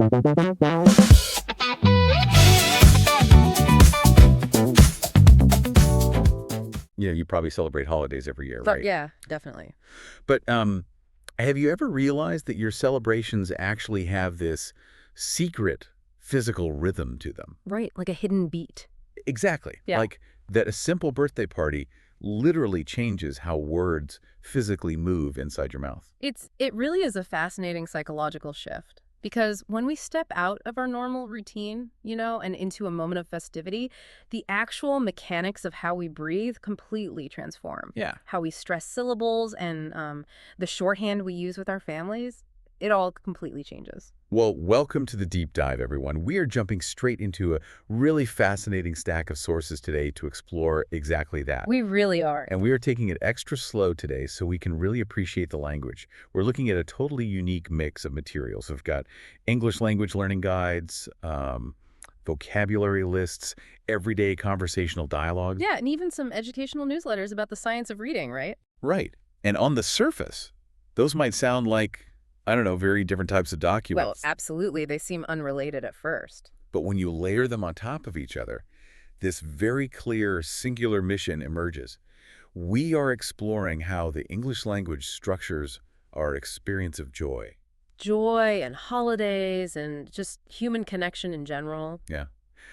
Yeah, you probably celebrate holidays every year, right? Yeah, definitely. But have you ever realized that your celebrations actually have this secret physical rhythm to them? Right, like a hidden beat. Exactly. Yeah. Like that a simple birthday party literally changes how words physically move inside your mouth. It really is a fascinating psychological shift because when we step out of our normal routine, and into a moment of festivity, the actual mechanics of how we breathe completely transform. Yeah. How we stress syllables and the shorthand we use with our families, it all completely changes. Well, welcome to the deep dive, everyone. We are jumping straight into a really fascinating stack of sources today to explore exactly that. We really are. And we are taking it extra slow today so we can really appreciate the language. We're looking at a totally unique mix of materials. We've got English language learning guides, vocabulary lists, everyday conversational dialogues. Yeah, and even some educational newsletters about the science of reading, right? Right. And on the surface, those might sound like, I don't know, very different types of Well, documents. absolutely. They seem unrelated at first. But when you layer them on top of each other, this very clear, singular mission emerges. We are exploring how the English language structures our experience of joy. Joy and holidays and just human connection in general. Yeah.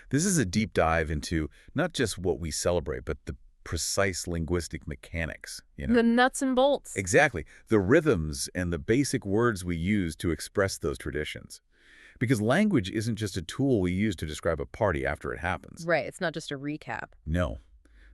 This is a deep dive into not just what we celebrate, but the precise linguistic mechanics, The nuts and bolts. Exactly. The rhythms and the basic words we use to express those traditions. Because language isn't just a tool we use to describe a party after it happens. Right, it's not just a recap. No.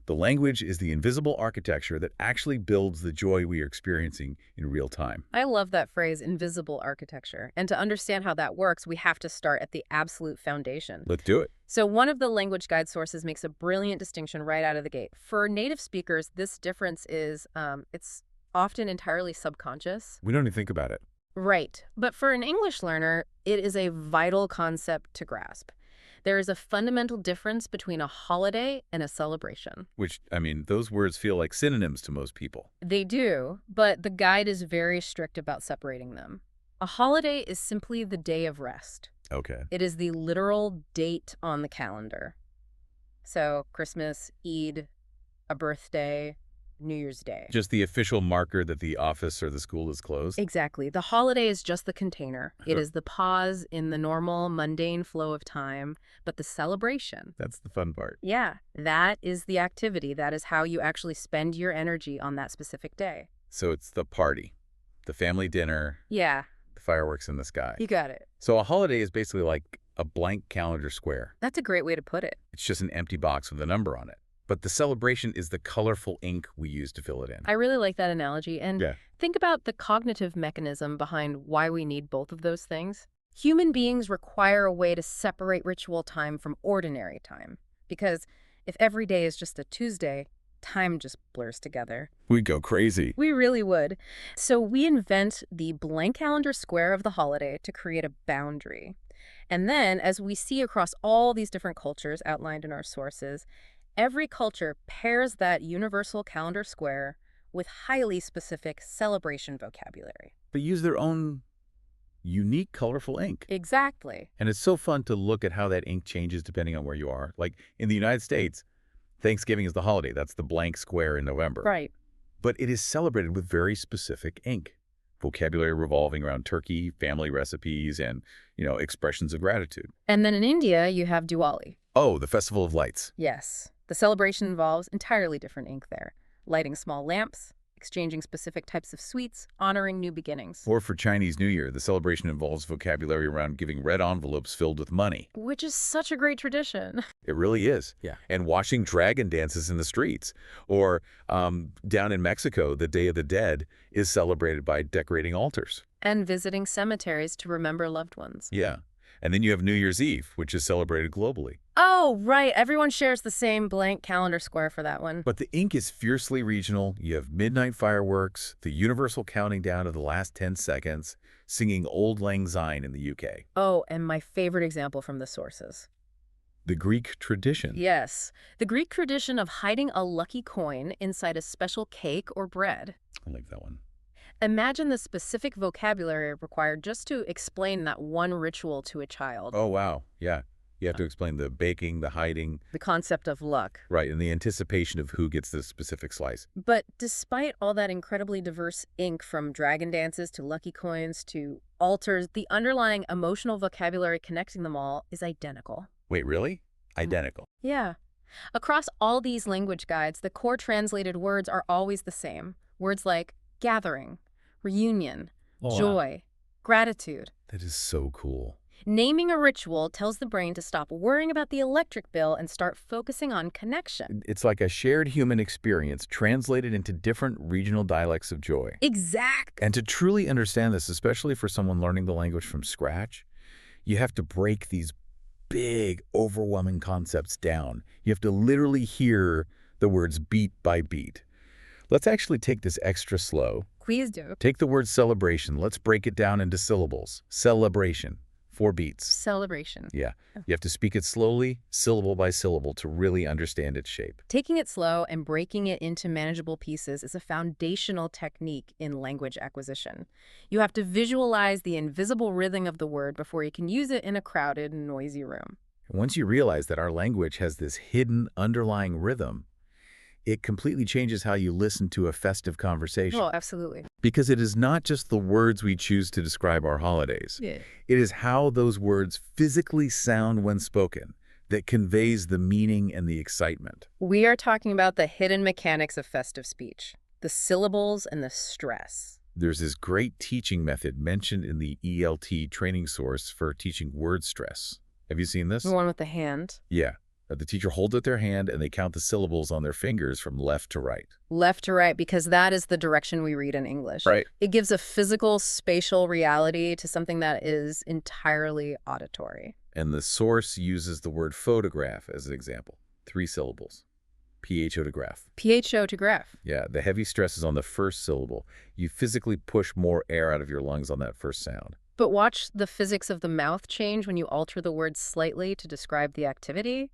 The language is the invisible architecture that actually builds the joy we are experiencing in real time. I love that phrase, invisible architecture. And to understand how that works, we have to start at the absolute foundation. Let's do it. So one of the language guide sources makes a brilliant distinction right out of the gate. For native speakers, this difference is, it's often entirely subconscious. We don't even think about it. Right. But for an English learner, it is a vital concept to grasp. There is a fundamental difference between a holiday and a celebration. Which, I mean, those words feel like synonyms to most people. They do, but the guide is very strict about separating them. A holiday is simply the day of rest. Okay. It is the literal date on the calendar. So Christmas, Eid, a birthday, New Year's Day. Just the official marker that the office or the school is closed? Exactly. The holiday is just the container. It is the pause in the normal, mundane flow of time, but the celebration. That's the fun part. Yeah, that is the activity. That is how you actually spend your energy on that specific day. So it's the party, the family dinner, Yeah, the fireworks in the sky. you got it. So a holiday is basically like a blank calendar square. That's a great way to put it. It's just an empty box with a number on it. But the celebration is the colorful ink we use to fill it in. I really like that analogy. And Yeah. think about the cognitive mechanism behind why we need both of those things. Human beings require a way to separate ritual time from ordinary time. Because if every day is just a Tuesday, time just blurs together. We'd go crazy. We really would. So we invent the blank calendar square of the holiday to create a boundary. And then, as we see across all these different cultures outlined in our sources, every culture pairs that universal calendar square with highly specific celebration vocabulary. They use their own unique colorful ink. Exactly. And it's so fun to look at how that ink changes depending on where you are. Like in the United States, Thanksgiving is the holiday. That's the blank square in November. Right. But it is celebrated with very specific ink. Vocabulary revolving around turkey, family recipes, and, expressions of gratitude. And then in India, you have Diwali. Oh, the Festival of Lights. Yes. The celebration involves entirely different ink there. Lighting small lamps, exchanging specific types of sweets, honoring new beginnings. Or for Chinese New Year, the celebration involves vocabulary around giving red envelopes filled with money. Which is such a great tradition. It really is. Yeah. And watching dragon dances in the streets. Or down in Mexico, the Day of the Dead is celebrated by decorating altars. And visiting cemeteries to remember loved ones. Yeah. And then you have New Year's Eve, which is celebrated globally. Oh, right. Everyone shares the same blank calendar square for that one. But the ink is fiercely regional. You have midnight fireworks, the universal counting down of the last 10 seconds, singing Auld Lang Syne in the UK. Oh, and my favorite example from the sources. The Greek tradition. Yes. The Greek tradition of hiding a lucky coin inside a special cake or bread. I like that one. Imagine the specific vocabulary required just to explain that one ritual to a child. Oh, wow. Yeah. You have to explain the baking, the hiding, The concept of luck. right, and the anticipation of who gets the specific slice. But despite all that incredibly diverse ink, from dragon dances to lucky coins to altars, the underlying emotional vocabulary connecting them all is identical. Wait, really? Identical. Yeah. Across all these language guides, the core translated words are always the same. Words like gathering, reunion, Oh, wow. joy, gratitude. That is so cool. Naming a ritual tells the brain to stop worrying about the electric bill and start focusing on connection. It's like a shared human experience translated into different regional dialects of joy. Exactly. And to truly understand this, especially for someone learning the language from scratch, you have to break these big, overwhelming concepts down. You have to literally hear the words beat by beat. Let's actually take this extra slow. Please do. Take the word celebration. Let's break it down into syllables. Celebration. 4 beats. Celebration. Yeah. You have to speak it slowly, syllable by syllable, to really understand its shape. Taking it slow and breaking it into manageable pieces is a foundational technique in language acquisition. You have to visualize the invisible rhythm of the word before you can use it in a crowded, noisy room. Once you realize that our language has this hidden underlying rhythm, it completely changes how you listen to a festive conversation. Oh, absolutely. Because it is not just the words we choose to describe our holidays. Yeah. It is how those words physically sound when spoken that conveys the meaning and the excitement. We are talking about the hidden mechanics of festive speech, the syllables and the stress. There's this great teaching method mentioned in the ELT training source for teaching word stress. Have you seen this? The one with the hand. Yeah. The teacher holds out their hand and they count the syllables on their fingers from left to right. Left to right, because that is the direction we read in English. Right. It gives a physical, spatial reality to something that is entirely auditory. And the source uses the word photograph as an example. 3 syllables. Photograph. Photograph. Yeah, the heavy stress is on the first syllable. You physically push more air out of your lungs on that first sound. But watch the physics of the mouth change when you alter the word slightly to describe the activity.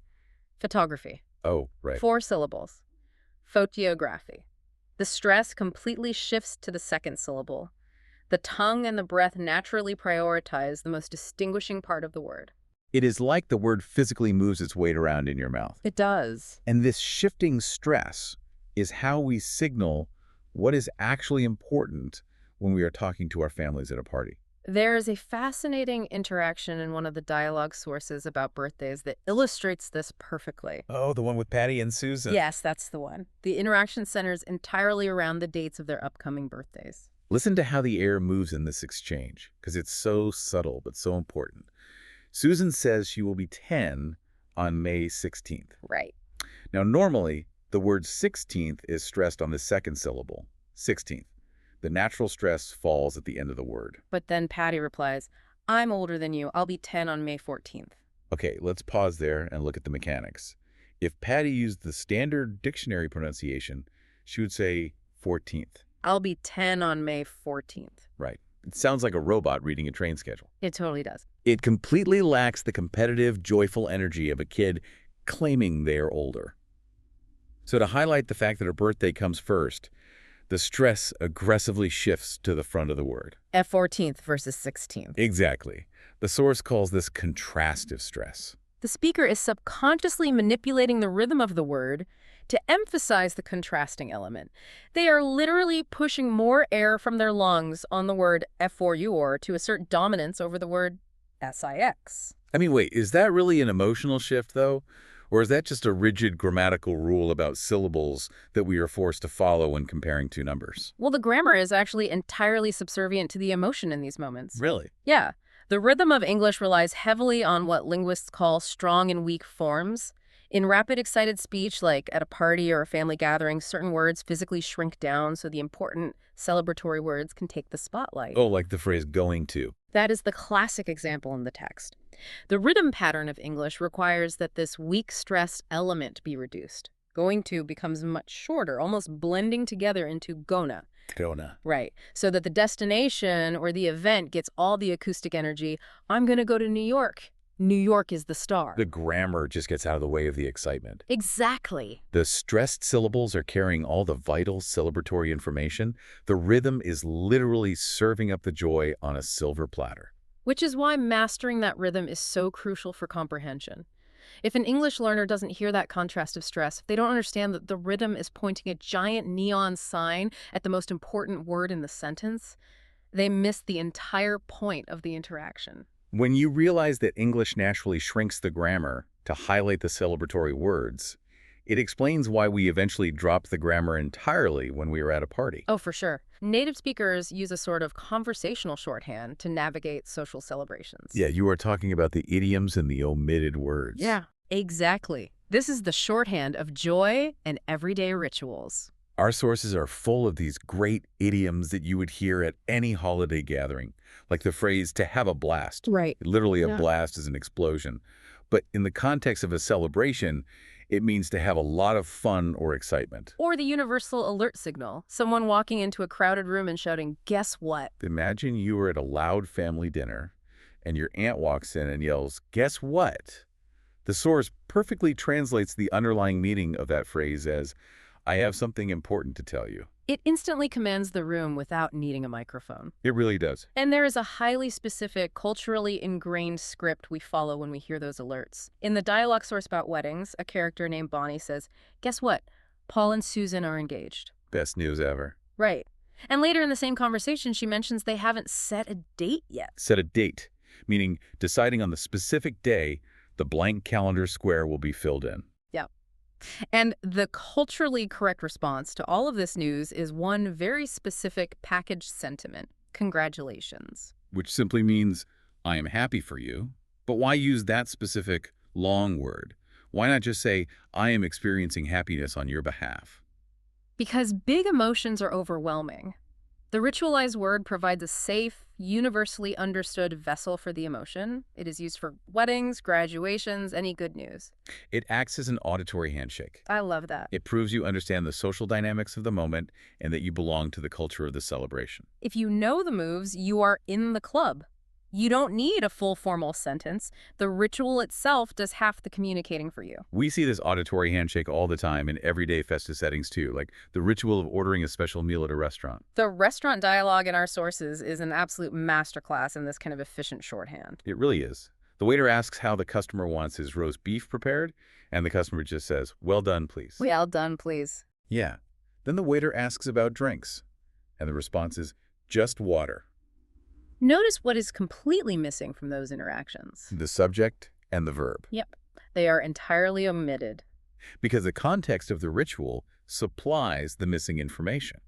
Photography. Oh, right. 4 syllables. Photography. The stress completely shifts to the second syllable. The tongue and the breath naturally prioritize the most distinguishing part of the word. It is like the word physically moves its weight around in your mouth. It does. And this shifting stress is how we signal what is actually important when we are talking to our families at a party. There is a fascinating interaction in one of the dialogue sources about birthdays that illustrates this perfectly. Oh, the one with Patty and Susan. Yes, that's the one. The interaction centers entirely around the dates of their upcoming birthdays. Listen to how the air moves in this exchange, because it's so subtle but so important. Susan says she will be 10 on May 16th. Right. Now, normally, the word 16th is stressed on the second syllable, 16th. The natural stress falls at the end of the word. But then Patty replies, I'm older than you. I'll be 10 on May 14th. Okay, let's pause there and look at the mechanics. If Patty used the standard dictionary pronunciation, she would say 14th. I'll be 10 on May 14th. Right. It sounds like a robot reading a train schedule. It totally does. It completely lacks the competitive, joyful energy of a kid claiming they are older. So to highlight the fact that her birthday comes first, the stress aggressively shifts to the front of the word. F14th versus 16th. Exactly. The source calls this contrastive stress. The speaker is subconsciously manipulating the rhythm of the word to emphasize the contrasting element. They are literally pushing more air from their lungs on the word F4U to assert dominance over the word SIX. I mean, wait, is that really an emotional shift, though? Or is that just a rigid grammatical rule about syllables that we are forced to follow when comparing two numbers? Well, the grammar is actually entirely subservient to the emotion in these moments. Really? Yeah. The rhythm of English relies heavily on what linguists call strong and weak forms. In rapid, excited speech, like at a party or a family gathering, certain words physically shrink down so the important celebratory words can take the spotlight. Oh, like the phrase going to. That is the classic example in the text. The rhythm pattern of English requires that this weak stress element be reduced. Going to becomes much shorter, almost blending together into gonna. Gonna. Right. So that the destination or the event gets all the acoustic energy. I'm going to go to New York. New York is the star. The grammar just gets out of the way of the excitement. Exactly. The stressed syllables are carrying all the vital celebratory information. The rhythm is literally serving up the joy on a silver platter. Which is why mastering that rhythm is so crucial for comprehension. If an English learner doesn't hear that contrast of stress, if they don't understand that the rhythm is pointing a giant neon sign at the most important word in the sentence, they miss the entire point of the interaction. When you realize that English naturally shrinks the grammar to highlight the celebratory words, it explains why we eventually dropped the grammar entirely when we were at a party. Oh, for sure. Native speakers use a sort of conversational shorthand to navigate social celebrations. Yeah, you are talking about the idioms and the omitted words. Yeah, exactly. This is the shorthand of joy and everyday rituals. Our sources are full of these great idioms that you would hear at any holiday gathering, like the phrase to have a blast. Right. Literally, a Yeah. blast is an explosion. But in the context of a celebration, it means to have a lot of fun or excitement. Or the universal alert signal, someone walking into a crowded room and shouting, "Guess what?" Imagine you are at a loud family dinner, and your aunt walks in and yells, "Guess what?" The source perfectly translates the underlying meaning of that phrase as, I have something important to tell you. It instantly commands the room without needing a microphone. It really does. And there is a highly specific, culturally ingrained script we follow when we hear those alerts. In the dialogue source about weddings, a character named Bonnie says, "Guess what? Paul and Susan are engaged." Best news ever. Right. And later in the same conversation, she mentions they haven't set a date yet. Set a date, meaning deciding on the specific day the blank calendar square will be filled in. Yeah. And the culturally correct response to all of this news is one very specific packaged sentiment. Congratulations. Which simply means, I am happy for you. But why use that specific long word? Why not just say, I am experiencing happiness on your behalf? Because big emotions are overwhelming. The ritualized word provides a safe, universally understood vessel for the emotion. It is used for weddings, graduations, any good news. It acts as an auditory handshake. I love that. It proves you understand the social dynamics of the moment and that you belong to the culture of the celebration. If you know the moves, you are in the club. You don't need a full formal sentence. The ritual itself does half the communicating for you. We see this auditory handshake all the time in everyday festive settings too, like the ritual of ordering a special meal at a restaurant. The restaurant dialogue in our sources is an absolute masterclass in this kind of efficient shorthand. It really is. The waiter asks how the customer wants his roast beef prepared, and the customer just says, well done, please. Well done, please. Yeah. Then the waiter asks about drinks, and the response is, just water. Notice what is completely missing from those interactions. The subject and the verb. Yep. They are entirely omitted. Because the context of the ritual supplies the missing information.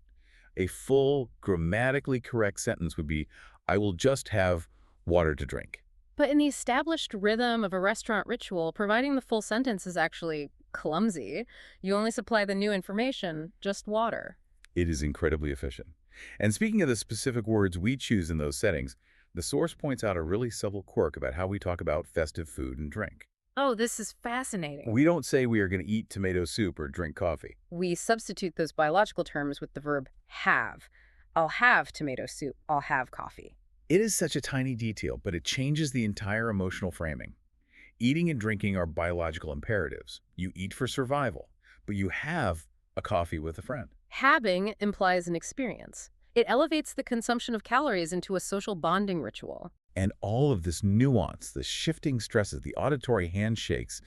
A full, grammatically correct sentence would be, I will just have water to drink. But in the established rhythm of a restaurant ritual, providing the full sentence is actually clumsy. You only supply the new information, just water. It is incredibly efficient. And speaking of the specific words we choose in those settings, the source points out a really subtle quirk about how we talk about festive food and drink. Oh, this is fascinating. We don't say we are going to eat tomato soup or drink coffee. We substitute those biological terms with the verb have. I'll have tomato soup. I'll have coffee. It is such a tiny detail, but it changes the entire emotional framing. Eating and drinking are biological imperatives. You eat for survival, but you have a coffee with a friend. Having implies an experience. It elevates the consumption of calories into a social bonding ritual. And all of this nuance, the shifting stresses, the auditory handshakes,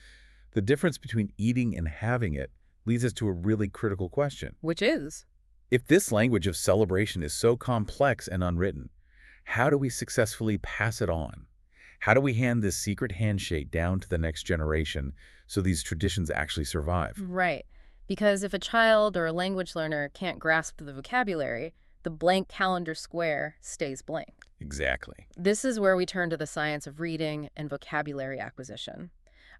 the difference between eating and having it leads us to a really critical question. Which is? If this language of celebration is so complex and unwritten, how do we successfully pass it on? How do we hand this secret handshake down to the next generation so these traditions actually survive? Right. Because if a child or a language learner can't grasp the vocabulary, the blank calendar square stays blank. Exactly. This is where we turn to the science of reading and vocabulary acquisition.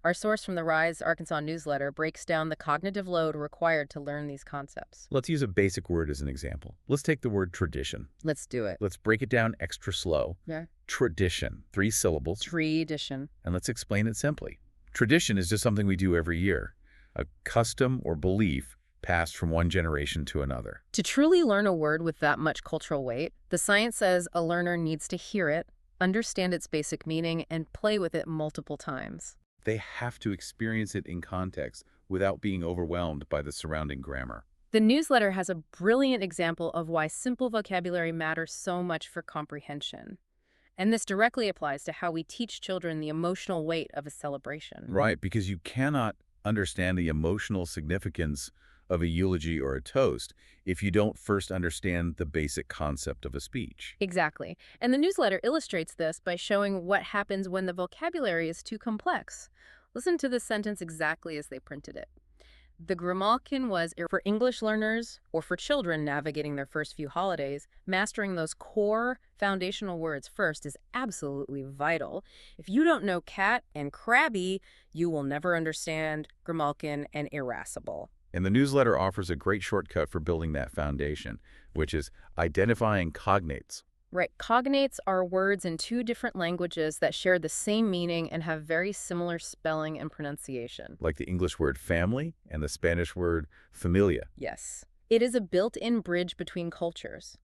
Our source from the Rise Arkansas newsletter breaks down the cognitive load required to learn these concepts. Let's use a basic word as an example. Let's take the word tradition. Let's do it. Let's break it down extra slow. Yeah. Tradition, 3 syllables. Tradition. And let's explain it simply. Tradition is just something we do every year, a custom or belief passed from one generation to another. To truly learn a word with that much cultural weight, the science says a learner needs to hear it, understand its basic meaning, and play with it multiple times. They have to experience it in context without being overwhelmed by the surrounding grammar. The newsletter has a brilliant example of why simple vocabulary matters so much for comprehension. And this directly applies to how we teach children the emotional weight of a celebration. Right, because you cannot understand the emotional significance of a eulogy or a toast if you don't first understand the basic concept of a speech. Exactly. And the newsletter illustrates this by showing what happens when the vocabulary is too complex. Listen to this sentence exactly as they printed it. The Grimalkin was for English learners or for children navigating their first few holidays. Mastering those core foundational words first is absolutely vital. If you don't know cat and crabby, you will never understand Grimalkin and irascible. And the newsletter offers a great shortcut for building that foundation, which is identifying cognates. Right. Cognates are words in two different languages that share the same meaning and have very similar spelling and pronunciation. Like the English word family and the Spanish word familia. Yes. It is a built-in bridge between cultures.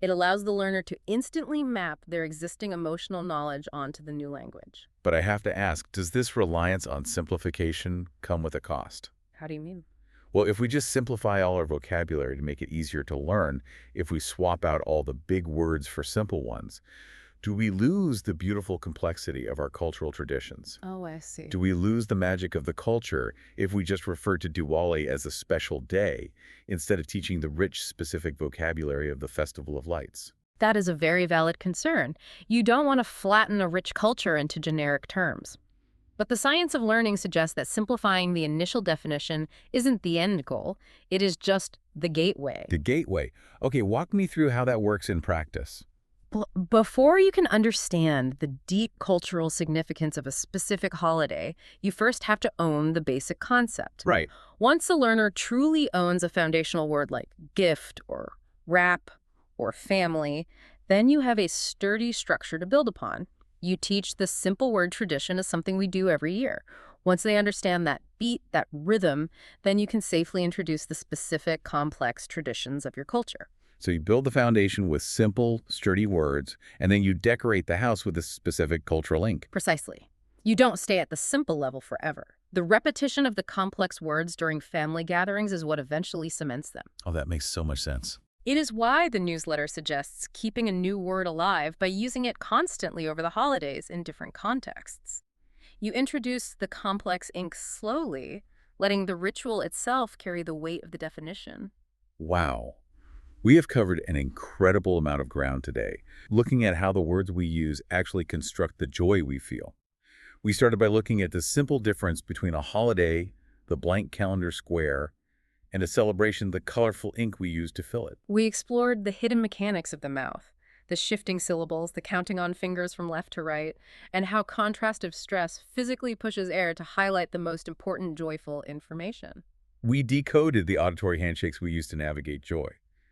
It allows the learner to instantly map their existing emotional knowledge onto the new language. But I have to ask, does this reliance on simplification come with a cost? How do you mean? Well, if we just simplify all our vocabulary to make it easier to learn, if we swap out all the big words for simple ones, do we lose the beautiful complexity of our cultural traditions? Oh, I see. Do we lose the magic of the culture if we just refer to Diwali as a special day instead of teaching the rich, specific vocabulary of the Festival of Lights? That is a very valid concern. You don't want to flatten a rich culture into generic terms. But the science of learning suggests that simplifying the initial definition isn't the end goal. It is just the gateway. The gateway. Okay, walk me through how that works in practice. Before you can understand the deep cultural significance of a specific holiday, you first have to own the basic concept. Right. Once a learner truly owns a foundational word like gift or wrap or family, then you have a sturdy structure to build upon. You teach the simple word tradition as something we do every year. Once they understand that beat, that rhythm, then you can safely introduce the specific, complex traditions of your culture. So you build the foundation with simple, sturdy words, and then you decorate the house with a specific cultural ink. Precisely. You don't stay at the simple level forever. The repetition of the complex words during family gatherings is what eventually cements them. Oh, that makes so much sense. It is why the newsletter suggests keeping a new word alive by using it constantly over the holidays in different contexts. You introduce the complex ink slowly, letting the ritual itself carry the weight of the definition. Wow. We have covered an incredible amount of ground today, looking at how the words we use actually construct the joy we feel. We started by looking at the simple difference between a holiday, the blank calendar square, and a celebration, the colorful ink we use to fill it. We explored the hidden mechanics of the mouth, the shifting syllables, the counting on fingers from left to right, and how contrast of stress physically pushes air to highlight the most important joyful information. We decoded the auditory handshakes we use to navigate joy,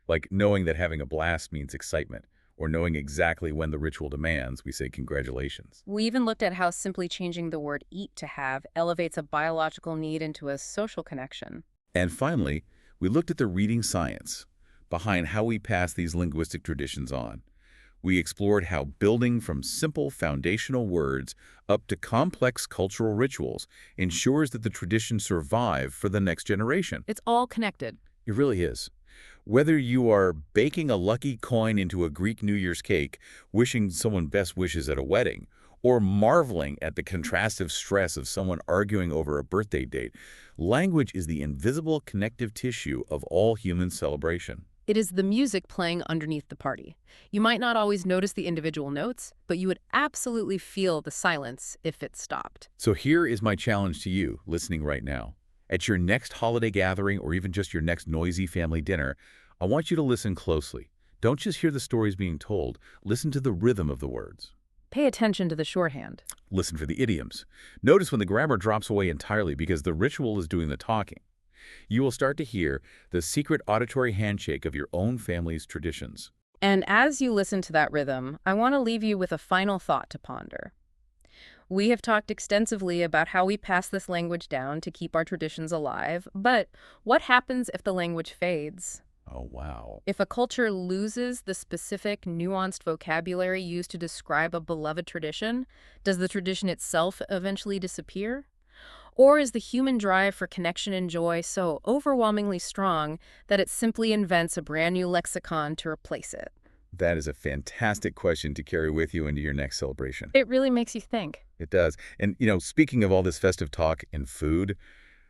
like knowing that having a blast means excitement, or knowing exactly when the ritual demands, we say congratulations. We even looked at how simply changing the word eat to have elevates a biological need into a social connection. And finally, we looked at the reading science behind how we pass these linguistic traditions on. We explored how building from simple foundational words up to complex cultural rituals ensures that the traditions survive for the next generation. It's all connected. It really is. Whether you are baking a lucky coin into a Greek New Year's cake, wishing someone best wishes at a wedding, or marveling at the contrastive stress of someone arguing over a birthday date, language is the invisible connective tissue of all human celebration. It is the music playing underneath the party. You might not always notice the individual notes, but you would absolutely feel the silence if it stopped. So here is my challenge to you, listening right now. At your next holiday gathering or even just your next noisy family dinner, I want you to listen closely. Don't just hear the stories being told. Listen to the rhythm of the words. Pay attention to the shorthand. Listen for the idioms. Notice when the grammar drops away entirely because the ritual is doing the talking. You will start to hear the secret auditory handshake of your own family's traditions. And as you listen to that rhythm, I want to leave you with a final thought to ponder. We have talked extensively about how we pass this language down to keep our traditions alive, but what happens if the language fades? Oh, wow. If a culture loses the specific, nuanced vocabulary used to describe a beloved tradition, does the tradition itself eventually disappear? Or is the human drive for connection and joy so overwhelmingly strong that it simply invents a brand new lexicon to replace it? That is a fantastic question to carry with you into your next celebration. It really makes you think. It does. And, speaking of all this festive talk and food,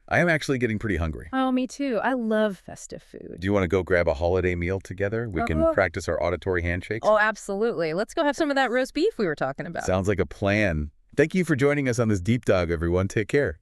I am actually getting pretty hungry. Oh, me too. I love festive food. Do you want to go grab a holiday meal together? We can Oh, practice our auditory handshakes. oh, absolutely. Let's go have some of that roast beef we were talking about. Sounds like a plan. Thank you for joining us on this deep dive, everyone. Take care.